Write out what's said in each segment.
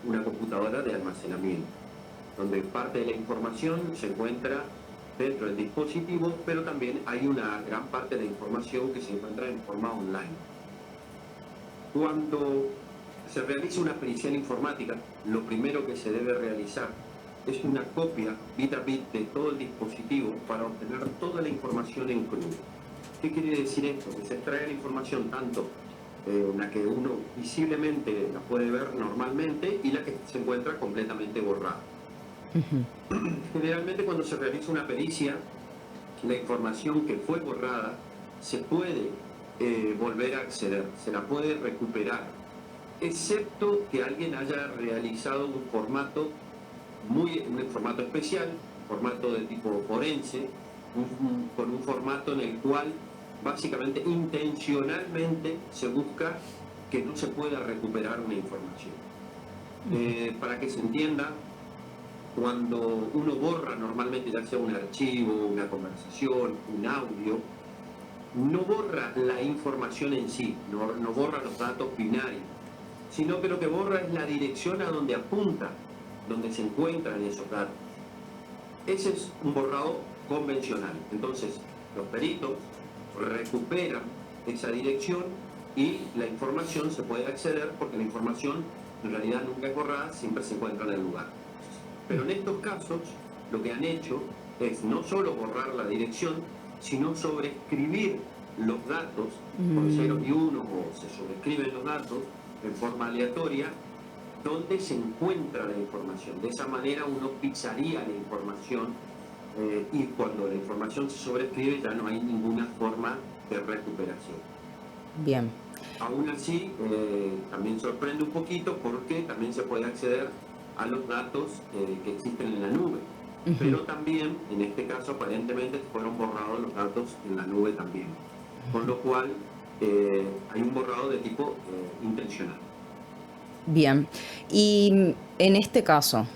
una computadora de almacenamiento, donde parte de la información se encuentra dentro del dispositivo, pero también hay una gran parte de la información que se encuentra en forma online. Cuando se realiza una pericial informática, lo primero que se debe realizar es una copia bit a bit de todo el dispositivo para obtener toda la información en crudo. ¿Qué quiere decir esto? Que se extrae la información tanto la que uno visiblemente la puede ver normalmente y la que se encuentra completamente borrada. Generalmente cuando se realiza una pericia, la información que fue borrada se puede volver a acceder, se la puede recuperar, excepto que alguien haya realizado un formato especial, formato de tipo forense, con un formato en el cual básicamente intencionalmente se busca que no se pueda recuperar una información. Para que se entienda, cuando uno borra normalmente, ya sea un archivo, una conversación, un audio, no borra la información en sí, no borra los datos binarios, sino que lo que borra es la dirección a donde apunta, donde se encuentran esos datos. Ese es un borrado convencional. Entonces, los peritos recuperan esa dirección y la información se puede acceder porque la información en realidad nunca es borrada, siempre se encuentra en el lugar. Pero en estos casos, lo que han hecho es no solo borrar la dirección, sino sobreescribir los datos con ceros y unos, o se sobrescriben los datos en forma aleatoria, donde se encuentra la información. De esa manera uno pisaría la información y cuando la información se sobrescribe ya no hay ninguna forma de recuperación. Bien. Aún así, también sorprende un poquito porque también se puede acceder a los datos que existen en la nube. Pero también, en este caso, aparentemente fueron borrados los datos en la nube también. Con lo cual, hay un borrado de tipo intencional. Bien. Y en este caso,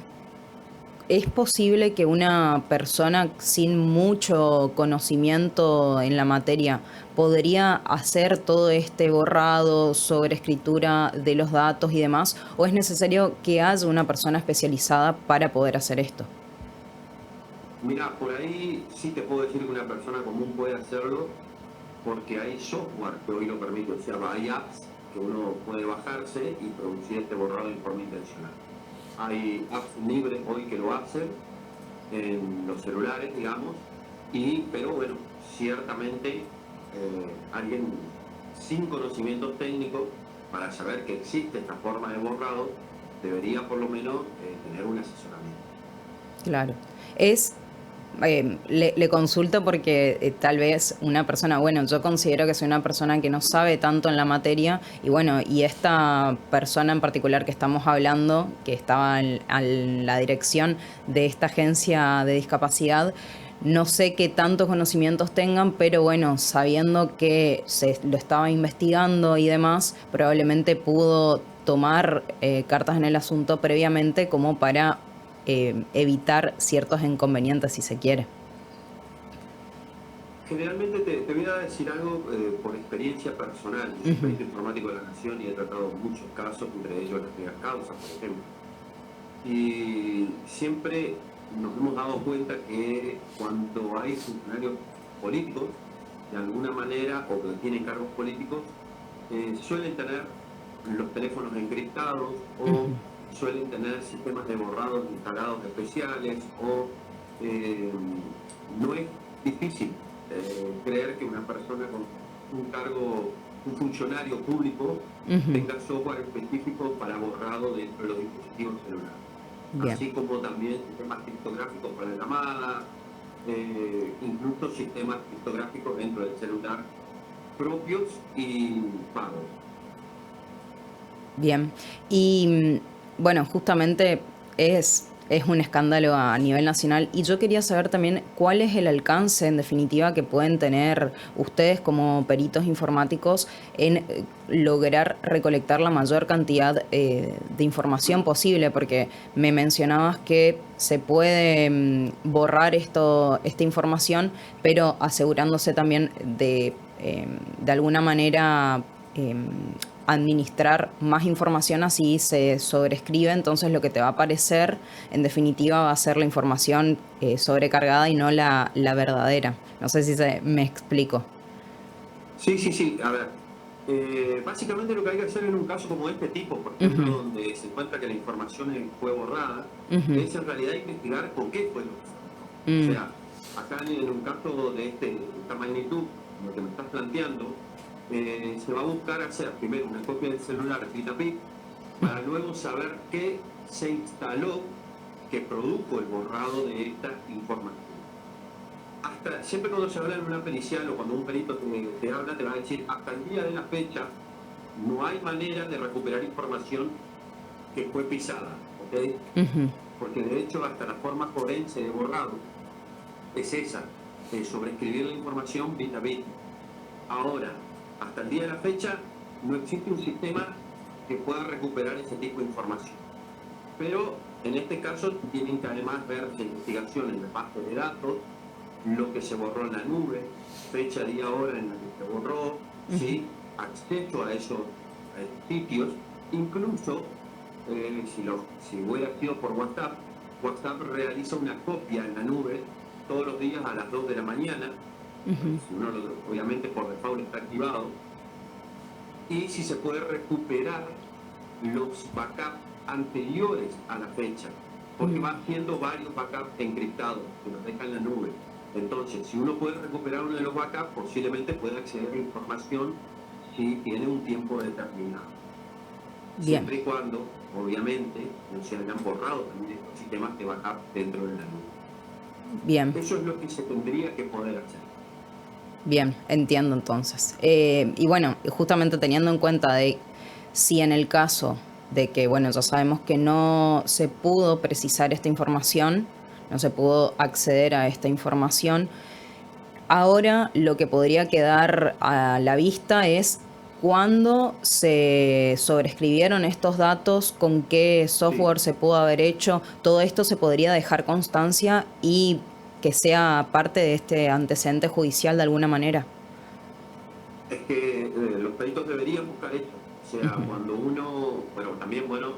¿es posible que una persona sin mucho conocimiento en la materia podría hacer todo este borrado, sobreescritura de los datos y demás? ¿O es necesario que haya una persona especializada para poder hacer esto? Mira, por ahí sí te puedo decir que una persona común puede hacerlo porque hay software que hoy lo permite, o sea, hay apps que uno puede bajarse y producir este borrado de forma intencional. Hay apps libres hoy que lo hacen en los celulares, digamos, pero bueno, ciertamente alguien sin conocimientos técnicos para saber que existe esta forma de borrado debería por lo menos tener un asesoramiento. Claro. Es, le consulto porque tal vez una persona, bueno, yo considero que soy una persona que no sabe tanto en la materia y bueno, y esta persona en particular que estamos hablando, que estaba a la dirección de esta agencia de discapacidad, no sé qué tantos conocimientos tengan, pero bueno, sabiendo que se lo estaba investigando y demás, probablemente pudo tomar cartas en el asunto previamente como para evitar ciertos inconvenientes si se quiere. Generalmente te voy a decir algo por experiencia personal. Yo soy Ujú. perito informático de la Nación y he tratado muchos casos, entre ellos las primeras causas, por ejemplo. Y siempre nos hemos dado cuenta que cuando hay funcionarios políticos, de alguna manera, o que tienen cargos políticos, suelen tener los teléfonos encriptados o Ujú. suelen tener sistemas de borrados instalados especiales o eh, no es difícil creer que una persona con un cargo, un funcionario público, Ujú. tenga software específico para borrado dentro de los dispositivos celulares. Bien. Así como también sistemas criptográficos para llamada, incluso sistemas criptográficos dentro del celular propios y pagos. Bien. Y bueno, justamente es un escándalo a nivel nacional y yo quería saber también cuál es el alcance en definitiva que pueden tener ustedes como peritos informáticos en lograr recolectar la mayor cantidad de información posible, porque me mencionabas que se puede borrar esta información, pero asegurándose también de alguna manera administrar más información así se sobrescribe, entonces lo que te va a aparecer en definitiva va a ser la información sobrecargada y no la verdadera. No sé si me explico. Sí, sí, sí. A ver, básicamente lo que hay que hacer en un caso como este tipo, por ejemplo, Ujú, donde se encuentra que la información fue borrada, ujú, es en realidad investigar por qué fue lo que fue. O mm, sea, acá en un caso de esta magnitud, lo que me estás planteando, se va a buscar hacer primero una copia del celular escrita PIC, para luego saber qué se instaló que produjo el borrado de esta información. Hasta, siempre cuando se habla en una pericial o cuando un perito te habla, te va a decir, hasta el día de la fecha no hay manera de recuperar información que fue pisada, ¿ok? ujú. Porque de hecho hasta la forma forense de borrado es esa, sobreescribir la información bit a bit. Ahora, hasta el día de la fecha no existe un sistema que pueda recuperar ese tipo de información. Pero en este caso tienen que además ver la investigación en la base de datos, lo que se borró en la nube, fecha, día, hora en la que se borró, ¿sí? Acceso a esos sitios, incluso si hubiera sido por WhatsApp, WhatsApp realiza una copia en la nube todos los días a las 2 de la mañana, si uno obviamente por default está activado, y si se puede recuperar los backups anteriores a la fecha, porque va haciendo varios backups encriptados que los deja en la nube. Entonces, si uno puede recuperar uno de los backups, posiblemente pueda acceder a la información si tiene un tiempo determinado. Bien, Siempre y cuando, obviamente, no se hayan borrado también estos sistemas de backup dentro de la nube. bien. Eso es lo que se tendría que poder hacer. Bien, entiendo entonces. Y bueno, justamente teniendo en cuenta de si en el caso de que, bueno, ya sabemos que no se pudo precisar esta información, no se pudo acceder a esta información, ahora lo que podría quedar a la vista es cuándo se sobrescribieron estos datos, con qué Sí, software se pudo haber hecho, todo esto se podría dejar constancia y que sea parte de este antecedente judicial de alguna manera. es que los peritos deberían buscar eso. O sea, Ujú, cuando uno, bueno, también, bueno,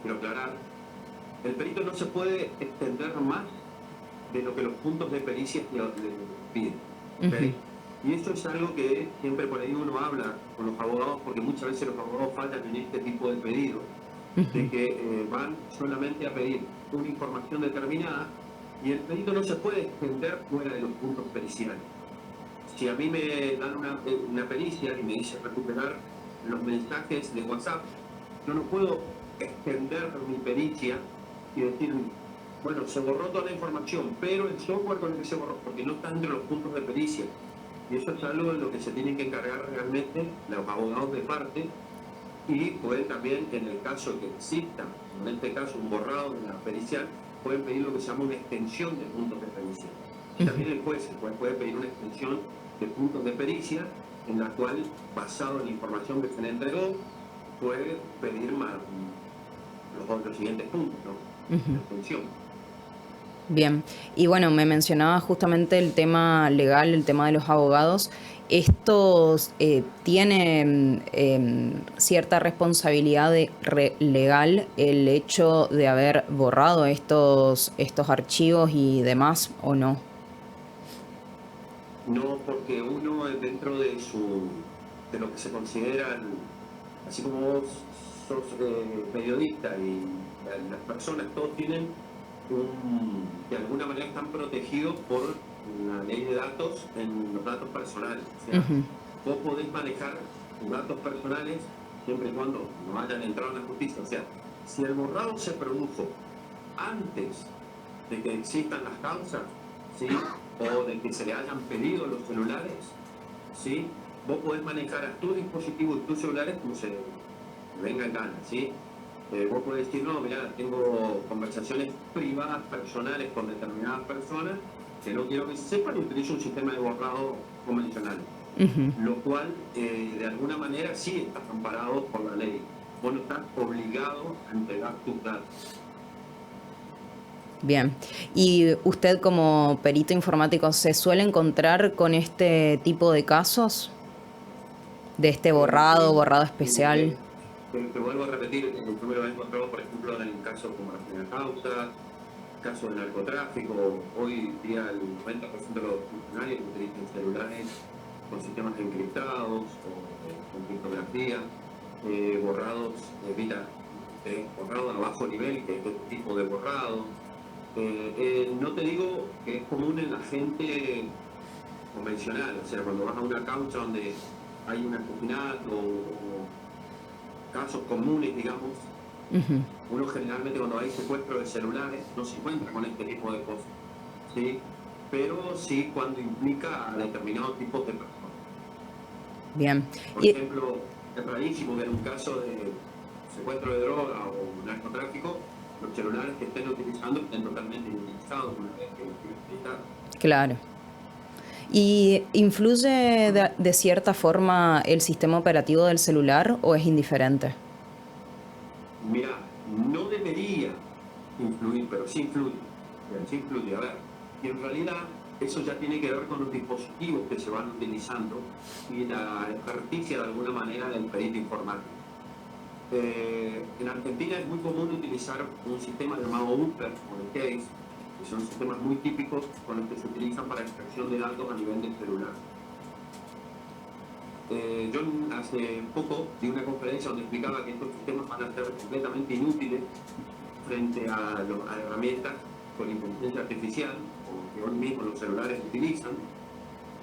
quiero aclarar, el perito no se puede extender más de lo que los puntos de pericia le piden, ¿ok? ujú, Y eso es algo que siempre por ahí uno habla con los abogados, porque muchas veces los abogados fallan en este tipo de pedidos, de ujú. que van solamente a pedir una información determinada y el perito no se puede extender fuera de los puntos periciales. Si a mí me dan una pericia y me dice recuperar los mensajes de WhatsApp, yo no puedo extender mi pericia y decir, bueno, se borró toda la información, pero el software con el que se borró, porque no está entre los puntos de pericia. Y eso es algo de lo que se tienen que encargar realmente los abogados de parte y pueden también, en el caso de que exista, en este caso, un borrado de la pericial, pueden pedir lo que se llama una extensión de puntos de pericia. Y también el juez puede pedir una extensión de puntos de pericia en la cual, basado en la información que se le entregó, puede pedir más, los siguientes puntos, ¿no? La extensión. Bien, y bueno, me mencionaba justamente el tema legal, el tema de los abogados. ¿Estos tienen cierta responsabilidad legal el hecho de haber borrado estos archivos y demás o no? No, porque uno dentro de lo que se considera, así como vos sos periodista y las personas, todos tienen de alguna manera están protegidos por la ley de datos en los datos personales. O sea, Ujú, vos podés manejar tus datos personales siempre y cuando no hayan entrado en la justicia. O sea, si el borrado se produjo antes de que existan las causas, ¿sí? O de que se le hayan pedido los celulares, ¿sí? Vos podés manejar a tu dispositivo y tus celulares como se venga en gana, ¿sí? Vos podés decir, no, mirá, tengo conversaciones privadas, personales con determinadas personas que no quiero que se sepan y utilizo un sistema de borrado convencional, ujú. lo cual de alguna manera sí está amparado por la ley. Vos no estás obligado a entregar tus datos. Bien. ¿Y usted como perito informático se suele encontrar con este tipo de casos? de este Sí, borrado y especial. te vuelvo a repetir, yo me lo he encontrado, por ejemplo, en el caso como la primera causa, caso de narcotráfico. Hoy día el 90% de los funcionarios utilizan celulares con sistemas encriptados o con criptografía, borrados, mira, borrado a bajo nivel, que es este tipo de borrado. No te digo que es común en la gente convencional, o sea, cuando vas a una causa donde hay un asesinato o casos comunes, digamos, Ujú. uno generalmente cuando hay secuestro de celulares no se encuentra con este tipo de cosas, ¿sí? Pero sí cuando implica a determinados tipos de personas. Bien. Por Y ejemplo, es rarísimo ver un caso de secuestro de droga o narcotráfico, los celulares que estén utilizando estén totalmente inutilizados una vez que los tienen editados. claro. ¿Y influye de cierta forma el sistema operativo del celular o es indiferente? Mira, no debería influir, pero sí influye. Sí influye. A ver, y en realidad eso ya tiene que ver con los dispositivos que se van utilizando y la experticia de alguna manera del perito informático. En Argentina es muy común utilizar un sistema llamado Upper o de Case, que son sistemas muy típicos con los que se utilizan para extracción de datos a nivel del celular. Yo hace poco di una conferencia donde explicaba que estos sistemas van a ser completamente inútiles frente a herramientas con inteligencia artificial o que hoy mismo los celulares utilizan,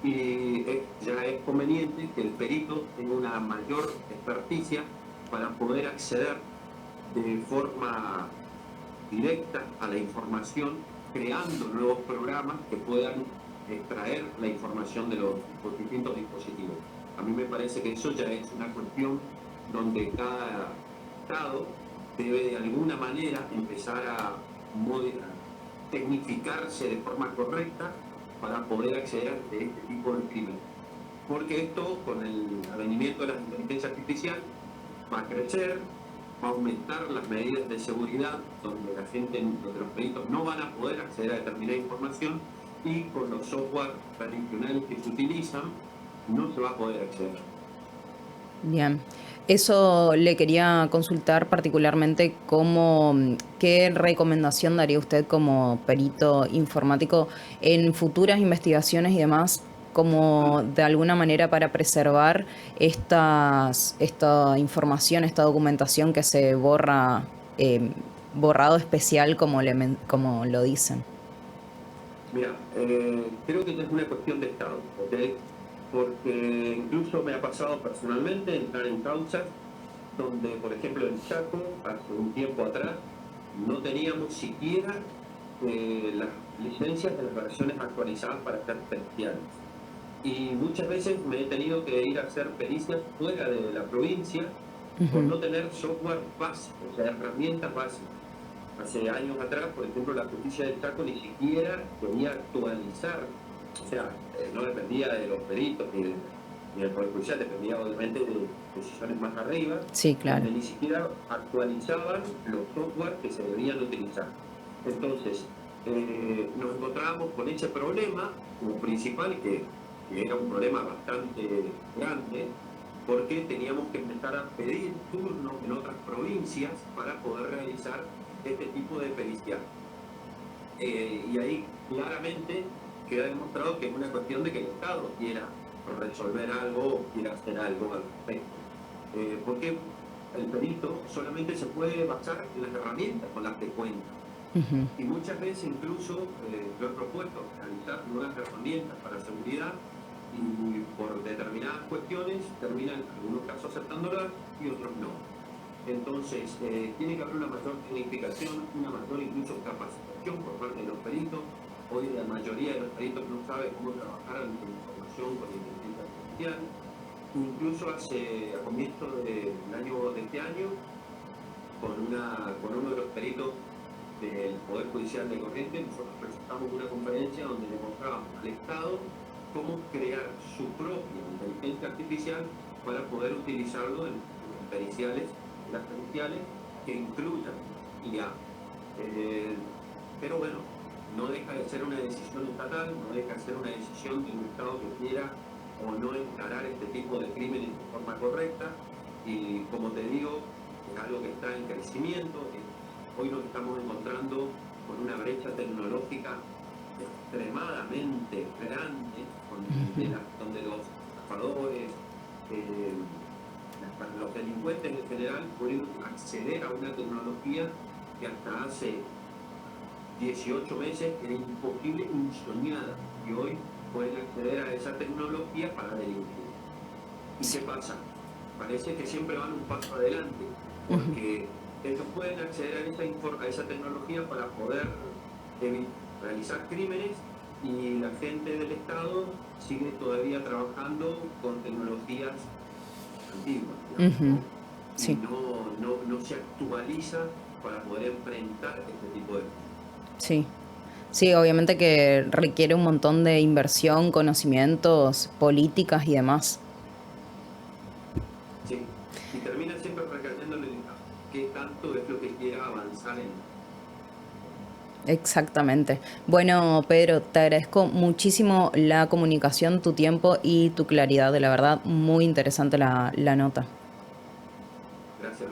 y ya es conveniente que el perito tenga una mayor experticia para poder acceder de forma directa a la información, creando nuevos programas que puedan extraer la información de los distintos dispositivos. A mí me parece que eso ya es una cuestión donde cada Estado debe de alguna manera empezar a tecnificarse de forma correcta para poder acceder a este tipo de crímenes. Porque esto, con el advenimiento de la inteligencia artificial, va a crecer, va a aumentar las medidas de seguridad, donde la gente, donde los peritos no van a poder acceder a determinada información, y con los software tradicionales que se utilizan no se va a poder acceder. Bien. Eso le quería consultar particularmente qué recomendación daría usted como perito informático en futuras investigaciones y demás, como de alguna manera para preservar esta información, esta documentación que se borra, borrado especial como lo dicen. Mira, creo que es una cuestión de Estado, ¿ok? Porque incluso me ha pasado personalmente entrar en causas donde, por ejemplo, en Chaco, hace un tiempo atrás, no teníamos siquiera las licencias de las versiones actualizadas para hacer periciales. Y muchas veces me he tenido que ir a hacer pericias fuera de la provincia por Ujú. no tener software básico, o sea, herramientas básicas. Hace años atrás, por ejemplo, la justicia del Chaco ni siquiera quería actualizar, o sea, no dependía de los peritos ni del Poder Judicial, dependía obviamente de decisiones más arriba, Sí, claro. donde ni siquiera actualizaban los software que se debían utilizar. Entonces, nos encontrábamos con ese problema como principal, que era un problema bastante grande, porque teníamos que empezar a pedir turnos en otras provincias para poder realizar este tipo de pericial. Y ahí claramente queda demostrado que es una cuestión de que el Estado quiera resolver algo o quiera hacer algo al respecto. Porque el perito solamente se puede basar en las herramientas con las que cuenta. Ujú. Y muchas veces incluso yo he propuesto realizar nuevas herramientas para seguridad, y por determinadas cuestiones terminan en algunos casos aceptándolas y otros no. Entonces, tiene que haber una mayor tecnificación, una mayor incluso capacitación por parte de los peritos. Hoy la mayoría de los peritos no sabe cómo trabajar ante información con inteligencia artificial. Incluso a comienzos del año de este año, con uno de los peritos del Poder Judicial de Corrientes, nosotros presentamos una conferencia donde le mostrábamos al Estado cómo crear su propia inteligencia artificial para poder utilizarlo en periciales, las periciales que incluyan IA. Pero bueno, no deja de ser una decisión estatal, no deja de ser una decisión de un Estado que quiera o no encarar este tipo de crímenes de forma correcta. Y como te digo, es algo que está en crecimiento. Hoy nos estamos encontrando con una brecha tecnológica extremadamente grande, donde los estafadores, los delincuentes en general pueden acceder a una tecnología que hasta hace 18 meses era imposible, insoñada, y hoy pueden acceder a esa tecnología para delinquir. ¿Y qué pasa? Parece que siempre van un paso adelante, porque ellos pueden acceder a esa tecnología para poder realizar crímenes, y la gente del Estado sigue todavía trabajando con tecnologías antiguas, digamos, Sí. y no se actualiza para poder enfrentar este tipo de cosas. Sí. Sí, obviamente que requiere un montón de inversión, conocimientos, políticas y demás. Sí, y termina siempre recayendo en qué tanto es lo que quiera avanzar en. Exactamente. Bueno, Pedro, te agradezco muchísimo la comunicación, tu tiempo y tu claridad. De la verdad, muy interesante la nota. Gracias.